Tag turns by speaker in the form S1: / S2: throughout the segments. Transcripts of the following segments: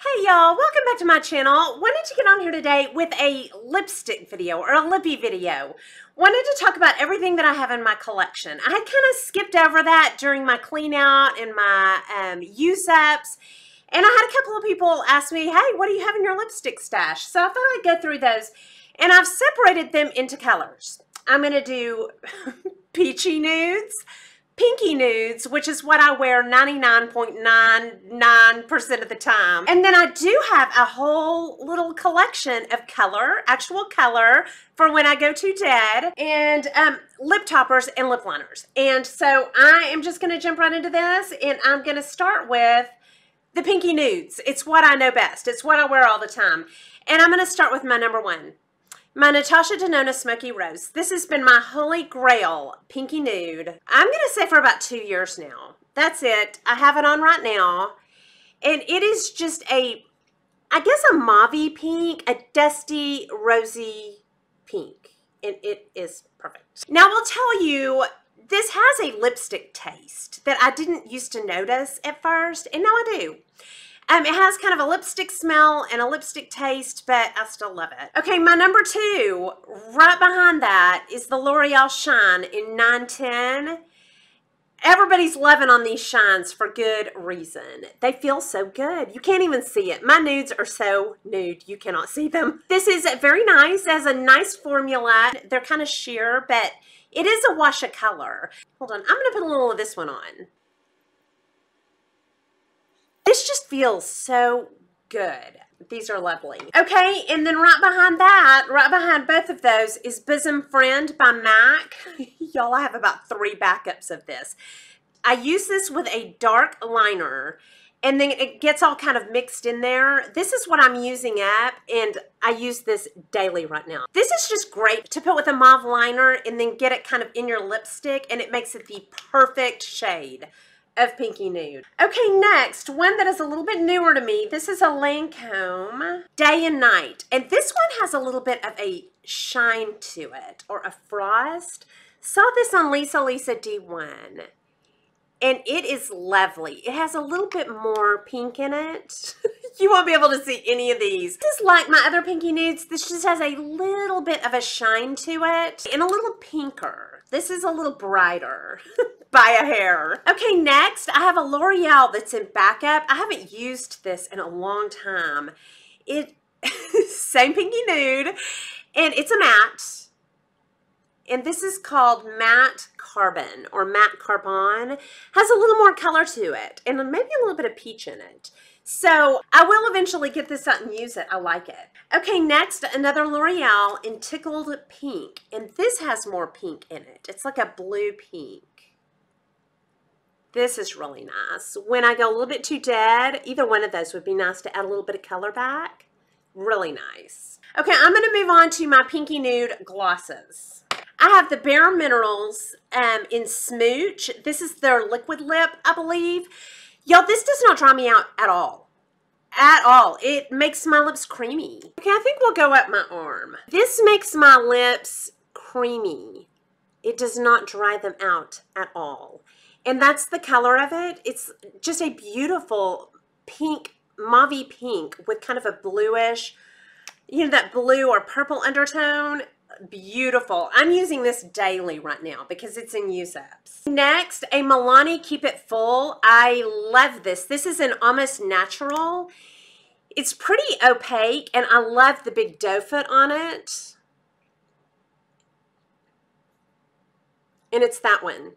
S1: Hey y'all, welcome back to my channel. Wanted to get on here today with a lipstick video or a lippy video. Wanted to talk about everything that I have in my collection. I had kind of skipped over that during my clean out and my use-ups. And I had a couple of people ask me, hey, what do you have in your lipstick stash? So I thought I'd go through those. And I've separated them into colors. I'm going to do Peachy Nudes, Pinky Nudes, which is what I wear 99.99% of the time. And then I do have a whole little collection of color, actual color, for when I go too dead, and lip toppers and lip liners. And so I am just going to jump right into this, and I'm going to start with the Pinky Nudes. It's what I know best. It's what I wear all the time. And I'm going to start with my number one. My Natasha Denona Smoky Rose. This has been my holy grail Pinky Nude. I'm going to say for about 2 years now. That's it. I have it on right now. And it is just I guess a mauve-y pink, a dusty, rosy pink. And it is perfect. Now I'll tell you, this has a lipstick taste that I didn't used to notice at first. And now I do. It has kind of a lipstick smell and a lipstick taste, but I still love it. Okay, my number two, right behind that, is the L'Oreal Shine in 910. Everybody's loving on these shines for good reason. They feel so good. You can't even see it. My nudes are so nude, you cannot see them. This is very nice. It has a nice formula. They're kind of sheer, but it is a wash of color. Hold on, I'm going to put a little of this one on. This just feels so good. These are lovely. Okay, and then right behind that, right behind both of those, is Bosom Friend by MAC. Y'all, I have about 3 backups of this. I use this with a dark liner, and then it gets all kind of mixed in there. This is what I'm using up, and I use this daily right now. This is just great to put with a mauve liner and then get it kind of in your lipstick, and it makes it the perfect shade of Pinky Nude. Okay, next, one that is a little bit newer to me. This is a Lancome Day and Night. And this one has a little bit of a shine to it, or a frost. Saw this on Lisa D1. And it is lovely. It has a little bit more pink in it. You won't be able to see any of these. Just like my other Pinky Nudes, this just has a little bit of a shine to it. And a little pinker. This is a little brighter. By a hair. Okay, next I have a L'Oreal that's in backup. I haven't used this in a long time. Same Pinky Nude, and it's a matte. And this is called Matte Carbon or Matte Carbon. Has a little more color to it and maybe a little bit of peach in it. So I will eventually get this out and use it. I like it. Okay, next, another L'Oreal in Tickled Pink. And this has more pink in it. It's like a blue pink. This is really nice. When I go a little bit too dead, either one of those would be nice to add a little bit of color back. Really nice. Okay, I'm going to move on to my Pinky Nude glosses. I have the Bare Minerals in Smooch. This is their liquid lip, I believe. Y'all, this does not dry me out at all. At all. It makes my lips creamy. Okay, I think we'll go up my arm. This makes my lips creamy. It does not dry them out at all. And that's the color of it. It's just a beautiful pink, mauve pink with kind of a bluish, you know, that blue or purple undertone. Beautiful. I'm using this daily right now because it's in use-ups. Next, a Milani Keep It Full. I love this. This is an Almost Natural. It's pretty opaque, and I love the big doe foot on it. And it's that one.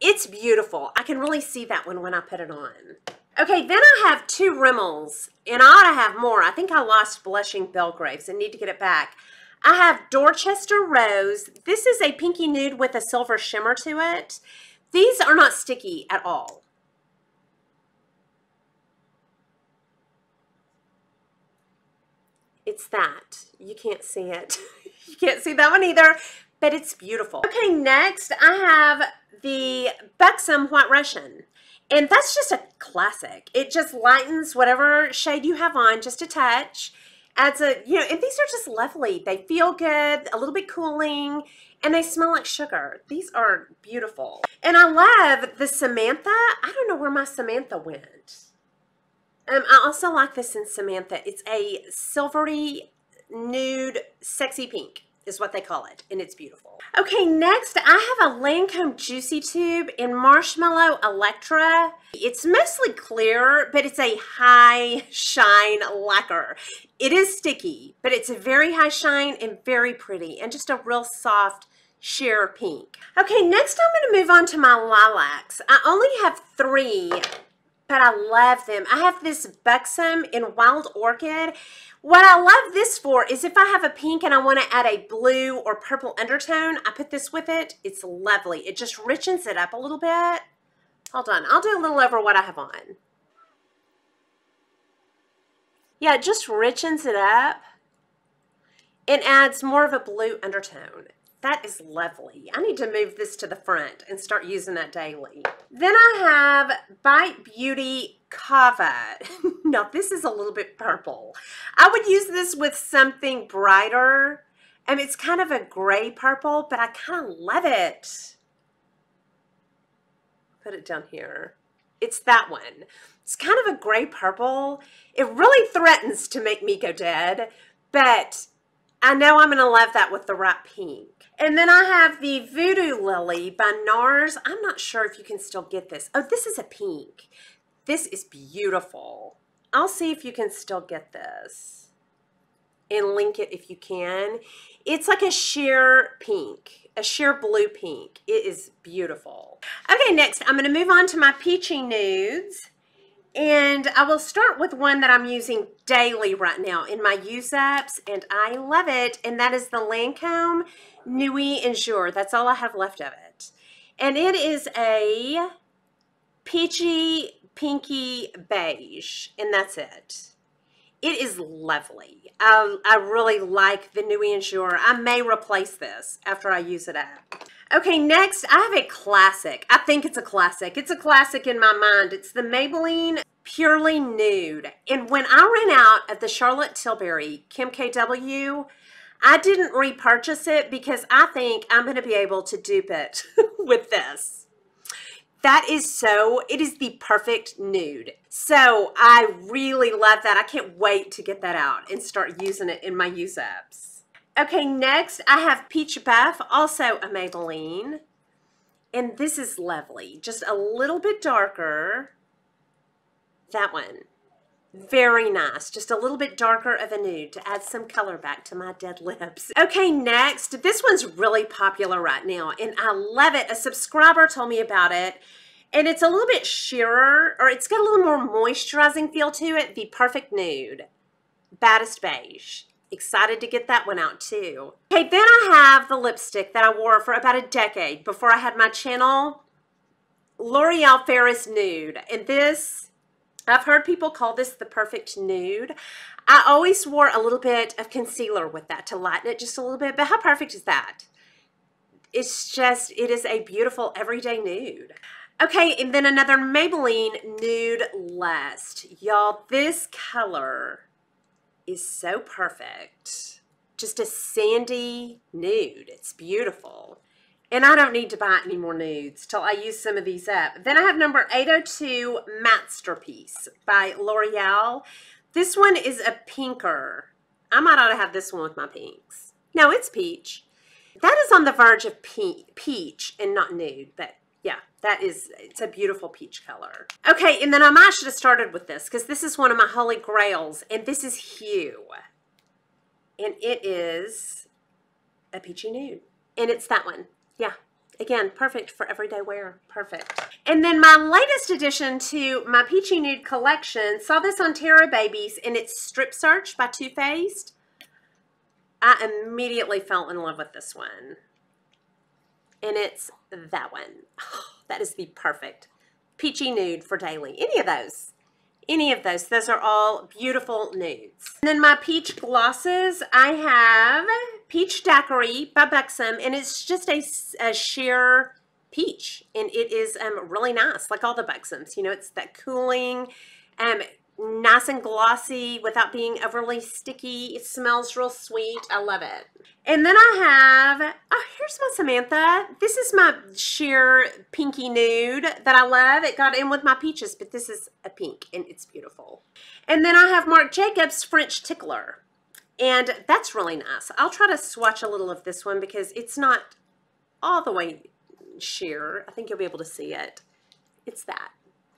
S1: It's beautiful. I can really see that one when I put it on. Okay, then I have 2 Rimmels, and I ought to have more. I think I lost Blushing Belgraves and need to get it back. I have Dorchester Rose. This is a Pinky Nude with a silver shimmer to it. These are not sticky at all. It's that. You can't see it. You can't see that one either, but it's beautiful. Okay, next I have the Buxom White Russian, and that's just a classic. It just lightens whatever shade you have on just a touch, adds a, you know, and these are just lovely. They feel good, a little bit cooling, and they smell like sugar. These are beautiful. And I love the Samantha. I don't know where my Samantha went. I also like this in Samantha. It's a silvery nude sexy pink is what they call it, and it's beautiful. Okay, next I have a Lancome Juicy Tube in Marshmallow Electra. It's mostly clear, but it's a high shine lacquer. It is sticky, but it's a very high shine and very pretty, and just a real soft sheer pink. Okay, next I'm going to move on to my lilacs. I only have 3, but I love them. I have this Buxom in Wild Orchid. What I love this for is if I have a pink and I want to add a blue or purple undertone, I put this with it. It's lovely. It just richens it up a little bit. Hold on. I'll do a little over what I have on. Yeah, it just richens it up and adds more of a blue undertone. That is lovely. I need to move this to the front and start using that daily. Then I have Bite Beauty Kava. Now this is a little bit purple. I would use this with something brighter. It's kind of a gray purple, but I kind of love it. Put it down here. It's that one. It's kind of a gray purple. It really threatens to make me go dead, but I know I'm going to love that with the right pink. And then I have the Voodoo Lily by NARS. I'm not sure if you can still get this. Oh, this is a pink. This is beautiful. I'll see if you can still get this and link it if you can. It's like a sheer pink, a sheer blue pink. It is beautiful. Okay, next I'm going to move on to my Peachy Nudes. And I will start with one that I'm using daily right now in my use-ups, and I love it, and that is the Lancome Nuit and Jour. That's all I have left of it. And it is a peachy, pinky beige, and that's it. It is lovely. I really like the Nuit and Jour. I may replace this after I use it up. Okay, next I have a classic. I think it's a classic. It's a classic in my mind. It's the Maybelline Purely Nude. And when I ran out of the Charlotte Tilbury Kim KW, I didn't repurchase it because I think I'm going to be able to dupe it with this. That is so, it is the perfect nude. So I really love that. I can't wait to get that out and start using it in my use-ups. Okay, next I have Peach Buff, also a Maybelline. And this is lovely. Just a little bit darker. That one. Very nice. Just a little bit darker of a nude to add some color back to my dead lips. Okay, next. This one's really popular right now, and I love it. A subscriber told me about it, and it's a little bit sheerer, or it's got a little more moisturizing feel to it. The Perfect Nude. Baddest Beige. Excited to get that one out too. Okay, then I have the lipstick that I wore for about a decade before I had my channel. L'Oreal Ferris Nude. And this, I've heard people call this the perfect nude. I always wore a little bit of concealer with that to lighten it just a little bit, but how perfect is that? It's just, it is a beautiful everyday nude. Okay, and then another Maybelline Nude Lust. Y'all, this color is so perfect. Just a sandy nude. It's beautiful. And I don't need to buy any more nudes till I use some of these up. Then I have number 802 Masterpiece by L'Oreal. This one is a pinker. I might ought to have this one with my pinks. No, it's peach. That is on the verge of peach and not nude, but yeah, it's a beautiful peach color. Okay, and then I might should have started with this because this is one of my holy grails, and this is Hue. And it is a peachy nude. And it's that one. Yeah, again, perfect for everyday wear. Perfect. And then my latest addition to my Peachy Nude collection, saw this on Terra Babies, and it's Strip Search by Too Faced. I immediately fell in love with this one. And it's that one. Oh, that is the perfect peachy nude for daily. Any of those. Any of those. Those are all beautiful nudes. And then my peach glosses, I have Peach Daiquiri by Buxom, and it's just a sheer peach. And it is really nice, like all the Buxoms. You know, it's that cooling, nice and glossy without being overly sticky. It smells real sweet. I love it. And then I have, oh, here's my Samantha. This is my sheer pinky nude that I love. It got in with my peaches, but this is a pink, and it's beautiful. And then I have Marc Jacobs French Tickler, and that's really nice. I'll try to swatch a little of this one because it's not all the way sheer. I think you'll be able to see it. It's that.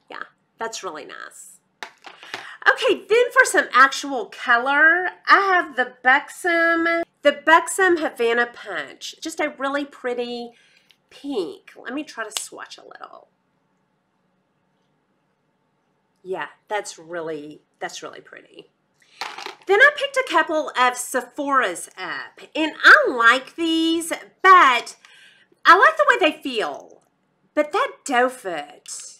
S1: Yeah, that's really nice. Okay, then for some actual color, I have the Buxom Havana Punch. Just a really pretty pink. Let me try to swatch a little. Yeah, that's really pretty. Then I picked a couple of Sephora's up, and I like these, but I like the way they feel. But that doe foot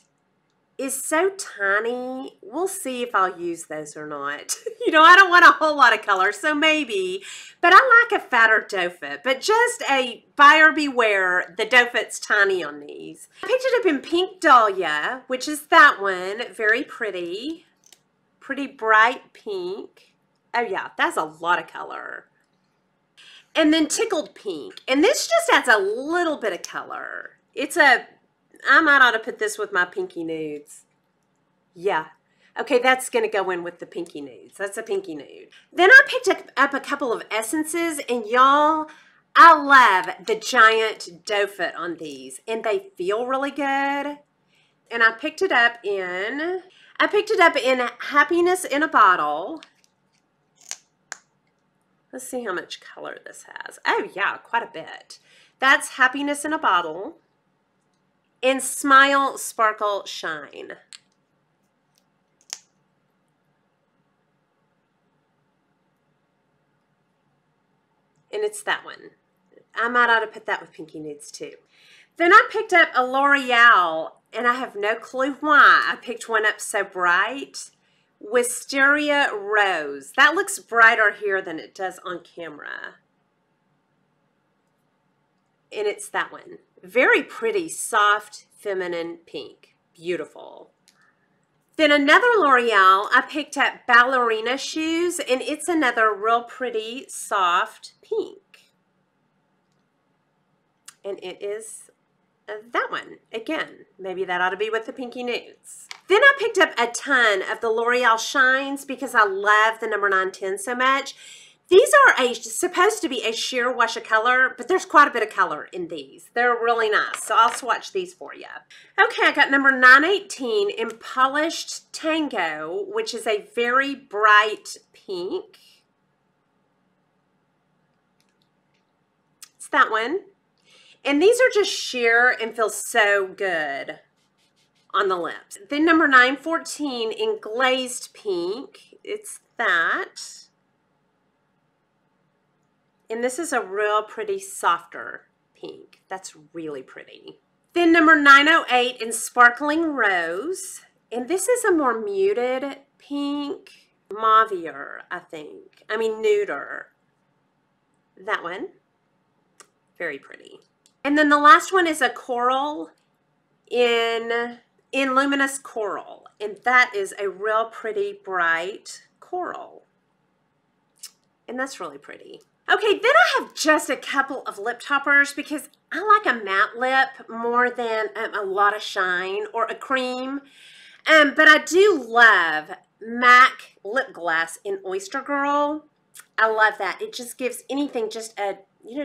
S1: is so tiny. We'll see if I'll use those or not. You know, I don't want a whole lot of color, so maybe. But I like a fatter doe foot. But just a buyer beware, the doe foot's tiny on these. I picked it up in Pink Dahlia, which is that one. Very pretty. Pretty bright pink. Oh yeah, that's a lot of color. And then Tickled Pink. And this just adds a little bit of color. I might ought to put this with my Pinky Nudes. Yeah. Okay, that's going to go in with the Pinky Nudes. That's a Pinky Nude. Then I picked up a couple of essences, and y'all, I love the giant doe foot on these, and they feel really good. And I picked it up in Happiness in a Bottle. Let's see how much color this has. Oh yeah, quite a bit. That's Happiness in a Bottle. And Smile, Sparkle, Shine. And it's that one. I might ought to put that with Pinky Nudes too. Then I picked up a L'Oreal, and I have no clue why. I picked one up so bright. Wisteria Rose. That looks brighter here than it does on camera. And it's that one. Very pretty, soft, feminine pink. Beautiful. Then another L'Oreal, I picked up Ballerina Shoes, and it's another real pretty, soft pink. And it is that one. Again, maybe that ought to be with the Pinky Nudes. Then I picked up a ton of the L'Oreal Shines because I love the number 910 so much. These are supposed to be a sheer wash of color, but there's quite a bit of color in these. They're really nice, so I'll swatch these for you. Okay, I got number 918 in Polished Tango, which is a very bright pink. It's that one. And these are just sheer and feel so good on the lips. Then number 914 in Glazed Pink. It's that. And this is a real pretty softer pink. That's really pretty. Then number 908 in Sparkling Rose. And this is a more muted pink, mauvier, I think. I mean, nuder. That one. Very pretty. And then the last one is a coral in Luminous Coral. And that is a real pretty, bright coral. And that's really pretty. Okay, then I have just a couple of lip toppers because I like a matte lip more than a lot of shine or a cream. But I do love MAC lip gloss in Oyster Girl. I love that. It just gives anything just a,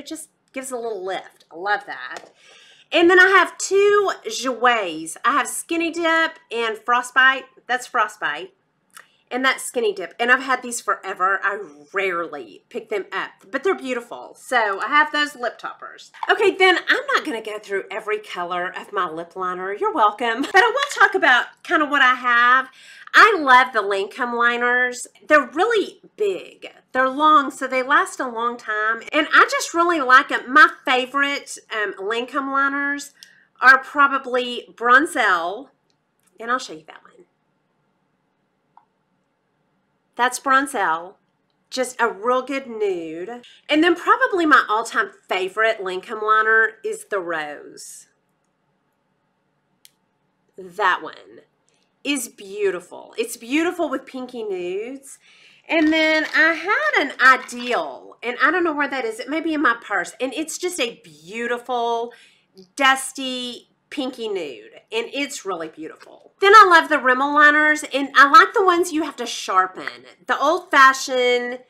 S1: just gives a little lift. I love that. And then I have two Jouets. I have Skinny Dip and Frostbite. That's Frostbite. And that's Skinny Dip. And I've had these forever. I rarely pick them up, but they're beautiful. So I have those lip toppers. Okay, then I'm not going to go through every color of my lip liner. You're welcome. But I will talk about kind of what I have. I love the Lancome liners. They're really big. They're long, so they last a long time. And I just really like them. My favorite Lancome liners are probably Bronzell. And I'll show you that one. That's Bronzell, just a real good nude. And then probably my all-time favorite Lancome liner is the Rose. That one is beautiful. It's beautiful with Pinky Nudes. And then I had an Ideal, and I don't know where that is. It may be in my purse. And it's just a beautiful, dusty, pinky nude. And it's really beautiful. Then I love the Rimmel liners, and I like the ones you have to sharpen. The old-fashioned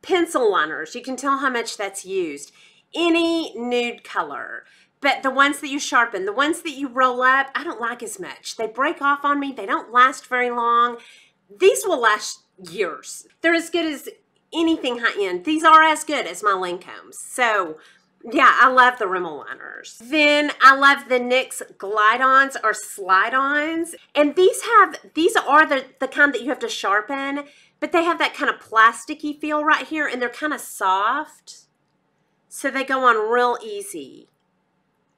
S1: pencil liners. You can tell how much that's used. Any nude color. But the ones that you sharpen, the ones that you roll up, I don't like as much. They break off on me. They don't last very long. These will last years. They're as good as anything high-end. These are as good as my Lancomes. So, yeah, I love the Rimmel liners. Then I love the NYX Glide-Ons or Slide-Ons. And these are the kind that you have to sharpen, but they have that kind of plasticky feel right here, and they're kind of soft. So they go on real easy.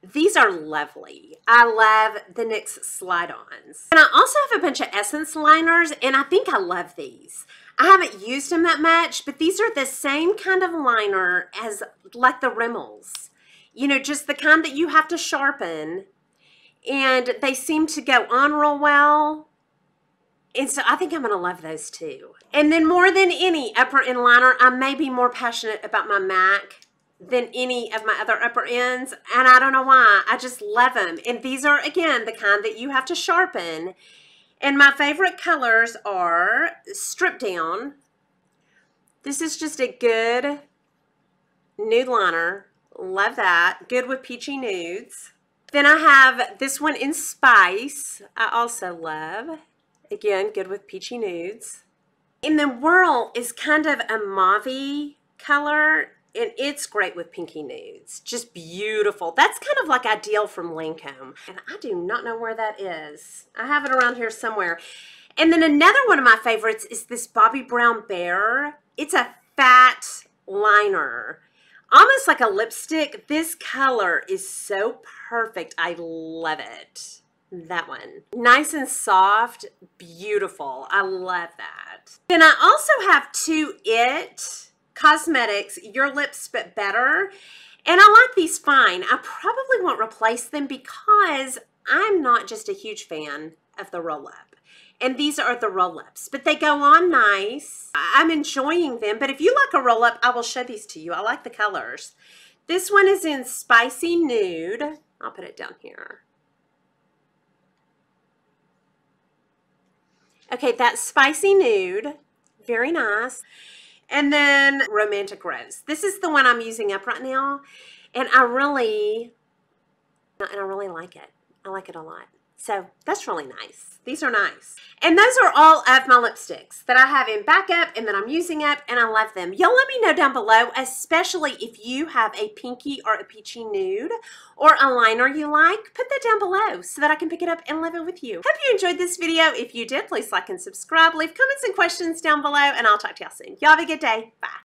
S1: These are lovely. I love the NYX Slide-Ons. And I also have a bunch of Essence liners, and I think I love these. I haven't used them that much, but these are the same kind of liner as like the Rimmels. You know, just the kind that you have to sharpen, and they seem to go on real well. And so I think I'm going to love those too. And then more than any upper end liner, I may be more passionate about my MAC than any of my other upper ends, and I don't know why. I just love them. And these are, again, the kind that you have to sharpen. And my favorite colors are Strip Down. This is just a good nude liner. Love that. Good with Peachy Nudes. Then I have this one in Spice. I also love. Again, good with Peachy Nudes. And then Whirl is kind of a mauve-y color. And it's great with Pinky Nudes. Just beautiful. That's kind of like Ideal from Lancome. And I do not know where that is. I have it around here somewhere. And then another one of my favorites is this Bobbi Brown Bear. It's a fat liner. Almost like a lipstick. This color is so perfect. I love it. That one. Nice and soft. Beautiful. I love that. Then I also have two It Cosmetics Your Lips But Better, and I like these fine. I probably won't replace them because I'm not just a huge fan of the roll-up, and these are the roll-ups, but they go on nice. I'm enjoying them, but if you like a roll-up, I will show these to you. I like the colors. This one is in Spicy Nude. I'll put it down here. Okay, that's Spicy Nude. Very nice. And then Romantic Rose. This is the one I'm using up right now. And I really like it. I like it a lot. So that's really nice. These are nice. And those are all of my lipsticks that I have in backup and that I'm using up, and I love them. Y'all let me know down below, especially if you have a pinky or a peachy nude or a liner you like. Put that down below so that I can pick it up and live it with you. Hope you enjoyed this video. If you did, please like and subscribe. Leave comments and questions down below, and I'll talk to y'all soon. Y'all have a good day. Bye.